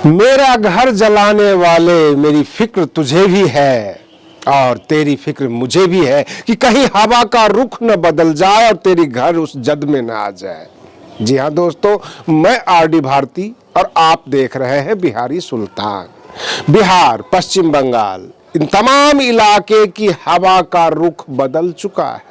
मेरा घर जलाने वाले, मेरी फिक्र तुझे भी है और तेरी फिक्र मुझे भी है कि कहीं हवा का रुख न बदल जाए और तेरी घर उस जद में न आ जाए। जी हाँ दोस्तों, मैं आरडी भारती और आप देख रहे हैं बिहारी सुल्तान। बिहार, पश्चिम बंगाल, इन तमाम इलाके की हवा का रुख बदल चुका है।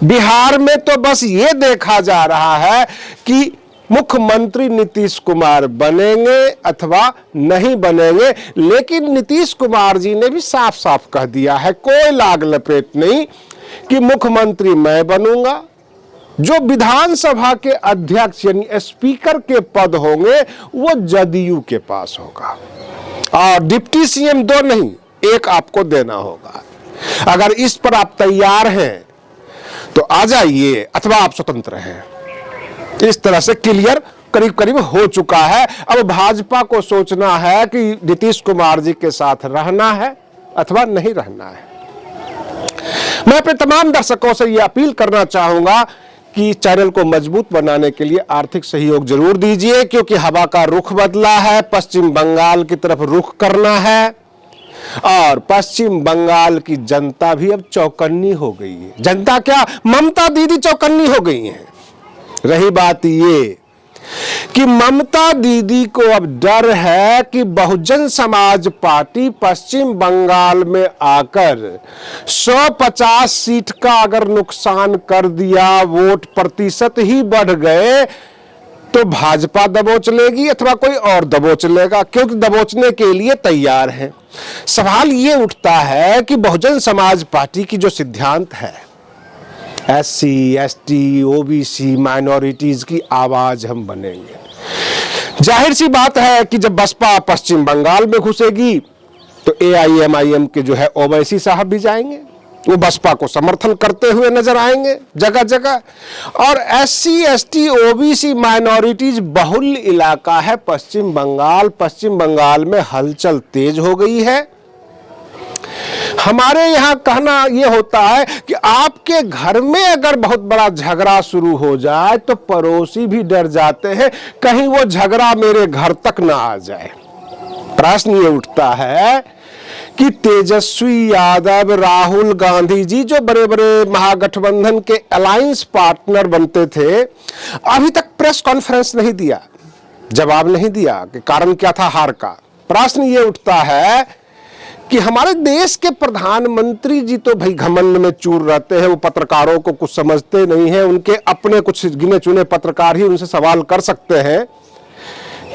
बिहार में तो बस ये देखा जा रहा है कि मुख्यमंत्री नीतीश कुमार बनेंगे अथवा नहीं बनेंगे, लेकिन नीतीश कुमार जी ने भी साफ साफ कह दिया है, कोई लाग लपेट नहीं, कि मुख्यमंत्री मैं बनूंगा। जो विधानसभा के अध्यक्ष यानी स्पीकर के पद होंगे वो जदयू के पास होगा और डिप्टी सीएम दो नहीं, एक आपको देना होगा। अगर इस पर आप तैयार हैं तो आ जाइए, अथवा आप स्वतंत्र हैं। इस तरह से क्लियर करीब करीब हो चुका है। अब भाजपा को सोचना है कि नीतीश कुमार जी के साथ रहना है अथवा नहीं रहना है। मैं अपने तमाम दर्शकों से यह अपील करना चाहूंगा कि चैनल को मजबूत बनाने के लिए आर्थिक सहयोग जरूर दीजिए, क्योंकि हवा का रुख बदला है, पश्चिम बंगाल की तरफ रुख करना है और पश्चिम बंगाल की जनता भी अब चौकन्नी हो गई है। जनता क्या, ममता दीदी चौकन्नी हो गई हैं। रही बात ये कि ममता दीदी को अब डर है कि बहुजन समाज पार्टी पश्चिम बंगाल में आकर 150 सीट का अगर नुकसान कर दिया, वोट प्रतिशत ही बढ़ गए, तो भाजपा दबोच लेगी अथवा कोई और दबोच लेगा, क्योंकि दबोचने के लिए तैयार है। सवाल ये उठता है कि बहुजन समाज पार्टी की जो सिद्धांत है, SC, ST, OBC माइनॉरिटीज की आवाज हम बनेंगे। जाहिर सी बात है कि जब बसपा पश्चिम बंगाल में घुसेगी तो AIMIM के जो है ओवैसी साहब भी जाएंगे, वो बसपा को समर्थन करते हुए नजर आएंगे जगह जगह। और SC, ST, OBC माइनॉरिटीज बहुल इलाका है पश्चिम बंगाल। पश्चिम बंगाल में हलचल तेज हो गई है। हमारे यहां कहना यह होता है कि आपके घर में अगर बहुत बड़ा झगड़ा शुरू हो जाए तो पड़ोसी भी डर जाते हैं, कहीं वो झगड़ा मेरे घर तक ना आ जाए। प्रश्न ये उठता है कि तेजस्वी यादव, राहुल गांधी जी जो बड़े बड़े महागठबंधन के अलायंस पार्टनर बनते थे, अभी तक प्रेस कॉन्फ्रेंस नहीं दिया, जवाब नहीं दिया कि कारण क्या था हार का। प्रश्न ये उठता है कि हमारे देश के प्रधानमंत्री जी तो भाई घमंड में चूर रहते हैं, वो पत्रकारों को कुछ समझते नहीं हैं, उनके अपने कुछ गिने चुने पत्रकार ही उनसे सवाल कर सकते हैं।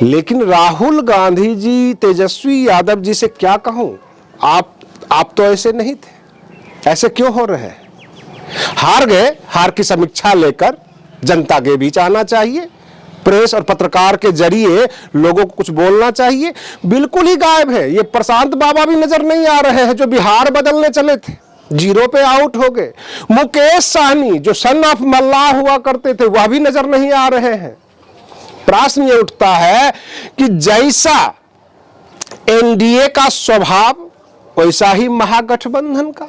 लेकिन राहुल गांधी जी, तेजस्वी यादव जी से क्या कहूं, आप तो ऐसे नहीं थे, ऐसे क्यों हो रहे हैं? हार गए, हार की समीक्षा लेकर जनता के बीच आना चाहिए, प्रेस और पत्रकार के जरिए लोगों को कुछ बोलना चाहिए। बिल्कुल ही गायब है। ये प्रशांत बाबा भी नजर नहीं आ रहे हैं जो बिहार बदलने चले थे, जीरो पे आउट हो गए। मुकेश साहनी जो सन ऑफ मल्लाह हुआ करते थे वह भी नजर नहीं आ रहे हैं। प्रश्न ये उठता है कि जैसा NDA का स्वभाव वैसा ही महागठबंधन का।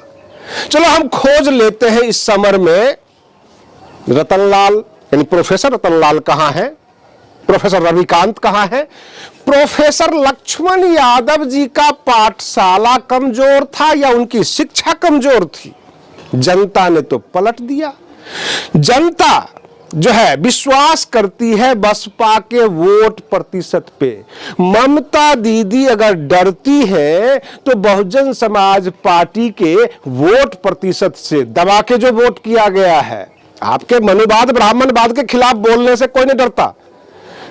चलो हम खोज लेते हैं इस समर में रतनलाल यानी प्रोफेसर रतनलाल कहां है, प्रोफेसर रविकांत कहां है, प्रोफेसर लक्ष्मण यादव जी का पाठशाला कमजोर था या उनकी शिक्षा कमजोर थी? जनता ने तो पलट दिया। जनता जो है विश्वास करती है बसपा के वोट प्रतिशत पे। ममता दीदी अगर डरती है तो बहुजन समाज पार्टी के वोट प्रतिशत से दबा के जो वोट किया गया है, आपके मनुवाद ब्राह्मणवाद के खिलाफ बोलने से कोई नहीं डरता।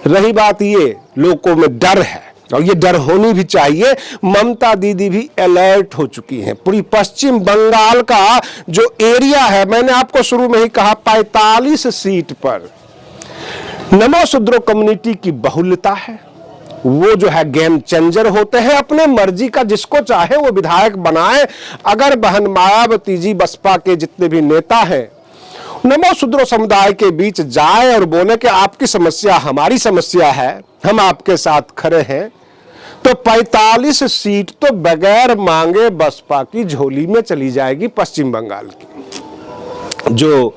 रही बात ये, लोगों में डर है और ये डर होनी भी चाहिए। ममता दीदी भी अलर्ट हो चुकी हैं। पूरी पश्चिम बंगाल का जो एरिया है, मैंने आपको शुरू में ही कहा 45 सीट पर नमो शुद्रो कम्युनिटी की बहुलता है। वो जो है गेम चेंजर होते हैं, अपने मर्जी का जिसको चाहे वो विधायक बनाए। अगर बहन मायावती जी, बसपा के जितने भी नेता हैं, नमो शुद्रो समुदाय के बीच जाए और बोले कि आपकी समस्या हमारी समस्या है, हम आपके साथ खड़े हैं, तो 45 सीट तो बगैर मांगे बसपा की झोली में चली जाएगी पश्चिम बंगाल की। जो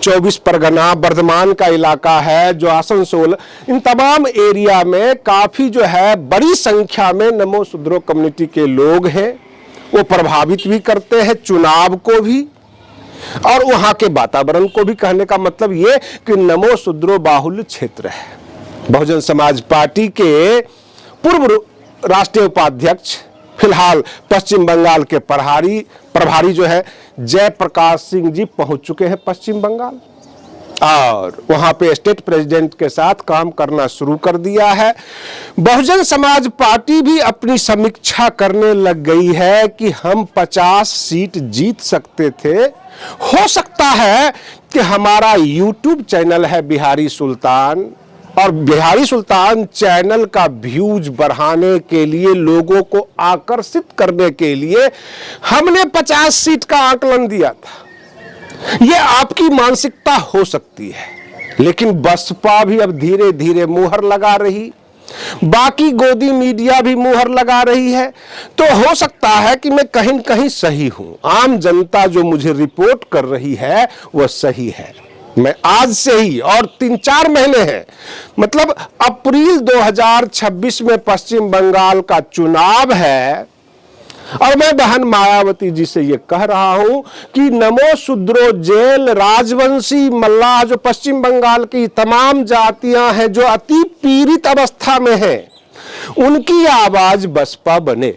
24 परगना, बर्धमान का इलाका है, जो आसनसोल, इन तमाम एरिया में काफी जो है बड़ी संख्या में नमो शूद्रो कम्युनिटी के लोग हैं। वो प्रभावित भी करते हैं चुनाव को भी और वहां के वातावरण को भी। कहने का मतलब ये कि नमो शूद्रो बाहुल्य क्षेत्र है। बहुजन समाज पार्टी के पूर्व राष्ट्रीय उपाध्यक्ष, फिलहाल पश्चिम बंगाल के प्रभारी जो है जयप्रकाश सिंह जी पहुंच चुके हैं पश्चिम बंगाल और वहां पे स्टेट प्रेसिडेंट के साथ काम करना शुरू कर दिया है। बहुजन समाज पार्टी भी अपनी समीक्षा करने लग गई है कि हम 50 सीट जीत सकते थे। हो सकता है कि हमारा यूट्यूब चैनल है बिहारी सुल्तान, और बिहारी सुल्तान चैनल का व्यूज बढ़ाने के लिए, लोगों को आकर्षित करने के लिए हमने 50 सीट का आकलन दिया था। यह आपकी मानसिकता हो सकती है, लेकिन बसपा भी अब धीरे धीरे मुहर लगा रही, बाकी गोदी मीडिया भी मुहर लगा रही है। तो हो सकता है कि मैं कहीं न कहीं सही हूं। आम जनता जो मुझे रिपोर्ट कर रही है वह सही है। मैं आज से ही, और 3-4 महीने हैं, मतलब अप्रैल 2026 में पश्चिम बंगाल का चुनाव है और मैं बहन मायावती जी से ये कह रहा हूं कि नमो शूद्रो, जेल, राजवंशी, मल्लाह, जो पश्चिम बंगाल की तमाम जातियां हैं जो अति पीड़ित अवस्था में हैं, उनकी आवाज बसपा बने।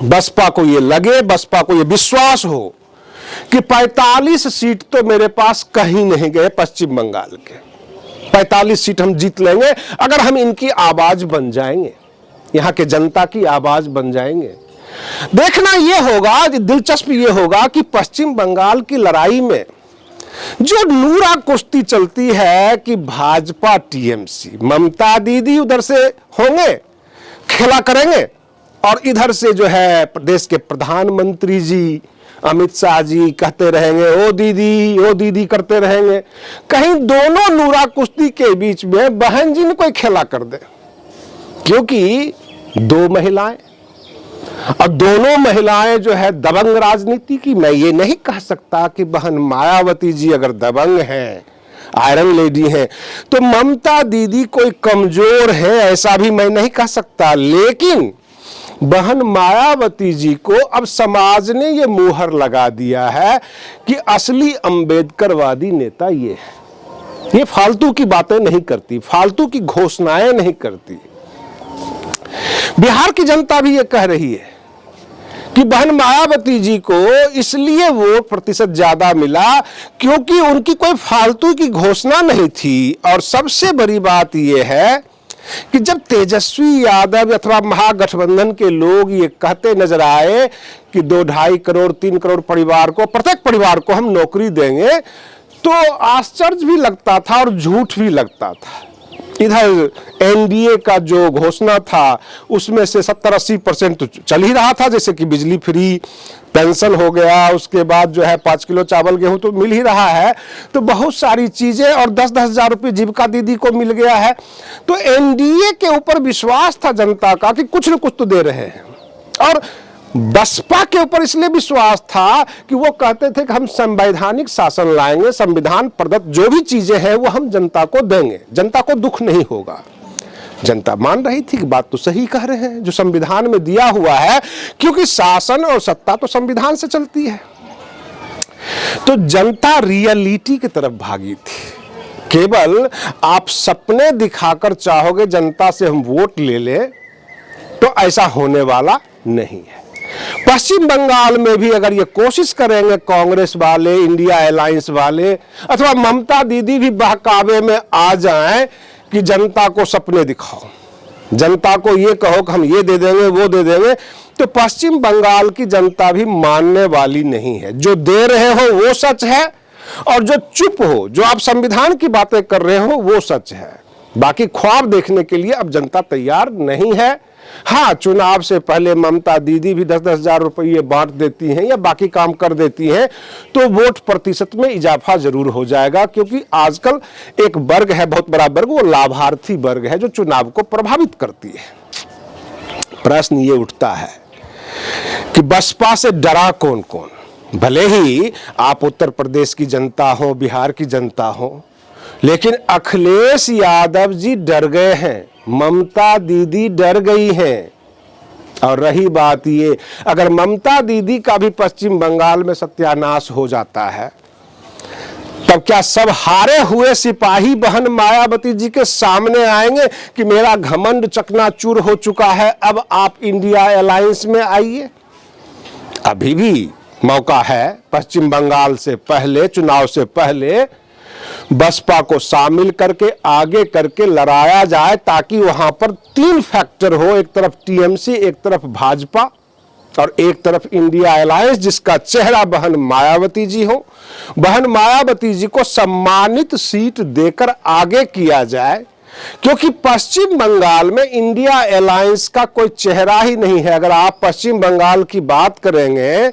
बसपा को ये लगे, बसपा को ये विश्वास हो कि 45 सीट तो मेरे पास कहीं नहीं गए पश्चिम बंगाल के। 45 सीट हम जीत लेंगे अगर हम इनकी आवाज बन जाएंगे, यहां के जनता की आवाज बन जाएंगे। देखना यह होगा, दिलचस्प यह होगा कि पश्चिम बंगाल की लड़ाई में जो नूरा कुश्ती चलती है कि भाजपा टीएमसी, ममता दीदी उधर से होंगे, खेला करेंगे, और इधर से जो है प्रदेश के प्रधानमंत्री जी अमित शाह जी कहते रहेंगे ओ दीदी करते रहेंगे। कहीं दोनों नूरा कुश्ती के बीच में बहन जी ने कोई खेला कर दे, क्योंकि 2 महिलाएं, और दोनों महिलाएं जो है दबंग राजनीति की। मैं ये नहीं कह सकता कि बहन मायावती जी अगर दबंग हैं, आयरन लेडी हैं, तो ममता दीदी कोई कमजोर है, ऐसा भी मैं नहीं कह सकता। लेकिन बहन मायावती जी को अब समाज ने ये मुहर लगा दिया है कि असली अंबेडकरवादी नेता ये है। ये फालतू की बातें नहीं करती, फालतू की घोषणाएं नहीं करती। बिहार की जनता भी ये कह रही है कि बहन मायावती जी को इसलिए वोट प्रतिशत ज्यादा मिला क्योंकि उनकी कोई फालतू की घोषणा नहीं थी। और सबसे बड़ी बात यह है कि जब तेजस्वी यादव अथवा महागठबंधन के लोग ये कहते नजर आए कि 2-2.5 करोड़ 3 करोड़ परिवार को, प्रत्येक परिवार को हम नौकरी देंगे, तो आश्चर्य भी लगता था और झूठ भी लगता था। इधर एनडीए का जो घोषणा था उसमें से 70-80% तो चल ही रहा था, जैसे कि बिजली फ्री, पेंशन हो गया, उसके बाद जो है 5 किलो चावल गेहूं तो मिल ही रहा है, तो बहुत सारी चीजें, और 10-10 हजार रुपये जीविका दीदी को मिल गया है। तो एनडीए के ऊपर विश्वास था जनता का कि कुछ न कुछ तो दे रहे हैं, और बसपा के ऊपर इसलिए विश्वास था कि वो कहते थे कि हम संवैधानिक शासन लाएंगे, संविधान प्रदत्त जो भी चीजें हैं वो हम जनता को देंगे, जनता को दुख नहीं होगा। जनता मान रही थी कि बात तो सही कह रहे हैं, जो संविधान में दिया हुआ है, क्योंकि शासन और सत्ता तो संविधान से चलती है। तो जनता रियलिटी की तरफ भागी थी। केवल आप सपने दिखाकर चाहोगे जनता से हम वोट ले ले, तो ऐसा होने वाला नहीं है। पश्चिम बंगाल में भी अगर ये कोशिश करेंगे कांग्रेस वाले, इंडिया अलायंस वाले, अथवा ममता दीदी भी बहकावे में आ जाएं कि जनता को सपने दिखाओ, जनता को ये कहो कि हम ये दे देंगे वो दे देंगे, तो पश्चिम बंगाल की जनता भी मानने वाली नहीं है। जो दे रहे हो वो सच है, और जो चुप हो, जो आप संविधान की बातें कर रहे हो वो सच है। बाकी ख्वाब देखने के लिए अब जनता तैयार नहीं है। हाँ, चुनाव से पहले ममता दीदी भी 10-10 हजार रुपये बांट देती हैं या बाकी काम कर देती हैं, तो वोट प्रतिशत में इजाफा जरूर हो जाएगा, क्योंकि आजकल एक वर्ग है, बहुत बड़ा वर्ग, वो लाभार्थी वर्ग है जो चुनाव को प्रभावित करती है। प्रश्न ये उठता है कि बसपा से डरा कौन कौन? भले ही आप उत्तर प्रदेश की जनता हो, बिहार की जनता हो, लेकिन अखिलेश यादव जी डर गए हैं, ममता दीदी डर गई हैं। और रही बात ये, अगर ममता दीदी का भी पश्चिम बंगाल में सत्यानाश हो जाता है, तब क्या सब हारे हुए सिपाही बहन मायावती जी के सामने आएंगे कि मेरा घमंड चकनाचूर हो चुका है, अब आप इंडिया अलायंस में आइए? अभी भी मौका है, पश्चिम बंगाल से पहले, चुनाव से पहले बसपा को शामिल करके आगे करके लड़ाया जाए, ताकि वहां पर 3 फैक्टर हो, एक तरफ टीएमसी, एक तरफ भाजपा और एक तरफ इंडिया अलायंस, जिसका चेहरा बहन मायावती जी हो। बहन मायावती जी को सम्मानित सीट देकर आगे किया जाए, क्योंकि पश्चिम बंगाल में इंडिया अलायंस का कोई चेहरा ही नहीं है। अगर आप पश्चिम बंगाल की बात करेंगे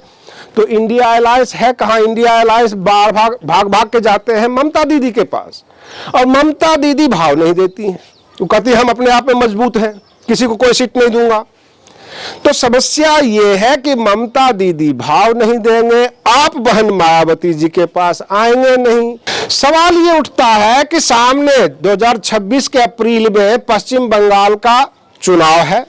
तो इंडिया अलायंस है कहां? इंडिया अलायंस भाग भाग के जाते हैं ममता दीदी के पास, और ममता दीदी भाव नहीं देती हैं। वो कहती है हम अपने आप में मजबूत हैं, किसी को कोई सीट नहीं दूंगा। तो समस्या ये है कि ममता दीदी भाव नहीं देंगे, आप बहन मायावती जी के पास आएंगे नहीं। सवाल ये उठता है कि सामने 2026 के अप्रैल में पश्चिम बंगाल का चुनाव है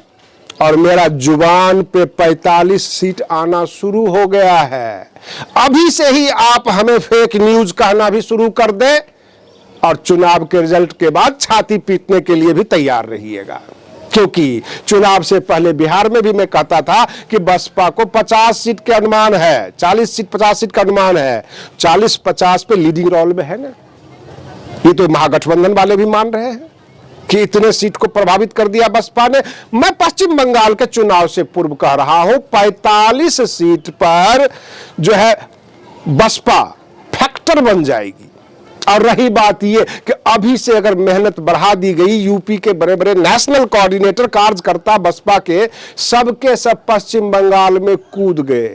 और मेरा जुबान पे 45 सीट आना शुरू हो गया है। अभी से ही आप हमें फेक न्यूज कहना भी शुरू कर दें और चुनाव के रिजल्ट के बाद छाती पीटने के लिए भी तैयार रहिएगा, क्योंकि चुनाव से पहले बिहार में भी मैं कहता था कि बसपा को 50 सीट के अनुमान है, 40 सीट 50 सीट का अनुमान है, 40-50 पे लीडिंग रोल में है ना। ये तो महागठबंधन वाले भी मान रहे हैं कि इतने सीट को प्रभावित कर दिया बसपा ने। मैं पश्चिम बंगाल के चुनाव से पूर्व कह रहा हूं 45 सीट पर जो है बसपा फैक्टर बन जाएगी। और रही बात यह कि अभी से अगर मेहनत बढ़ा दी गई, यूपी के बड़े बड़े नेशनल कोऑर्डिनेटर कार्यकर्ता बसपा के सबके सब पश्चिम बंगाल में कूद गए,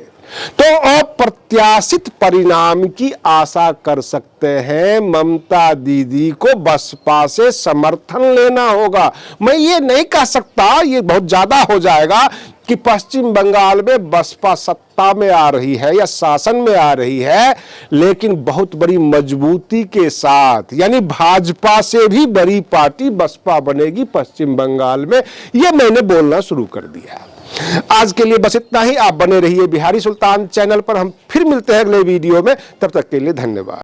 तो अप्रत्याशित परिणाम की आशा कर सकते हैं। ममता दीदी को बसपा से समर्थन लेना होगा। मैं ये नहीं कह सकता, ये बहुत ज्यादा हो जाएगा कि पश्चिम बंगाल में बसपा सत्ता में आ रही है या शासन में आ रही है, लेकिन बहुत बड़ी मजबूती के साथ, यानी भाजपा से भी बड़ी पार्टी बसपा बनेगी पश्चिम बंगाल में। यह मैंने बोलना शुरू कर दिया। आज के लिए बस इतना ही। आप बने रहिए बिहारी सुल्तान चैनल पर। हम फिर मिलते हैं अगले वीडियो में, तब तक के लिए धन्यवाद।